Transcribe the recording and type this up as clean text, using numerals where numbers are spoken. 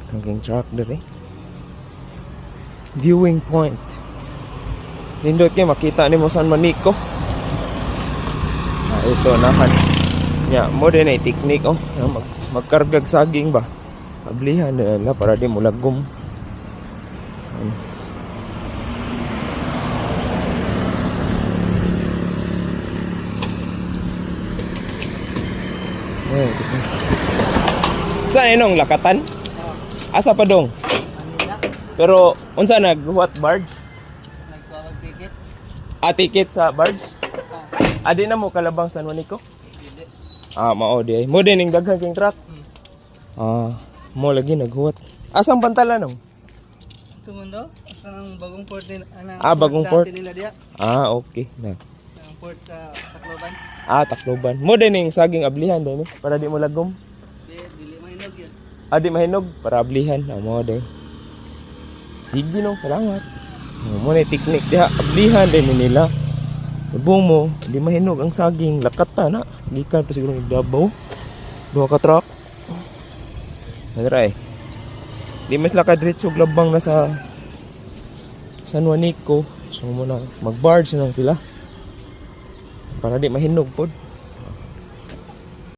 Hanggang truck dere. Viewing point. Nindot kayo makita ni mo saan maniko. Ito nahan. Ya, mo din ay technique magkargag saging ba. Ablihan nila para di mo lagom. Saan inong lakatan? Asa pa dong? Pero unsa nag-what barge? Nagtawag ticket. Ticket sa barge? Adi na mo kalabang San Juanico? Mao di ay. Mo din ning daghang king truck. Mo lagi naghuwat. Asang pantalan nung? Tumundo? Asa ang bagong port din? Bagong port. Nila diya. Okay na. Ang port sa Tacloban. Tacloban. Mo din ning saging ablihan din para di mo lagom. Dili mahinog yun. Di mahinog para ablihan. Mo din. Sige nung salamat. Mo na technique diha ablihan din nila. Ibong mo, di mahinog ang saging, lakat na. Gikan pa siguro ng Davao. Duha ka truck. Nadra eh. Di mas lakad diretso labang na sa San Juanico. So muna mag-barge na lang sila. Para di mahinog pod.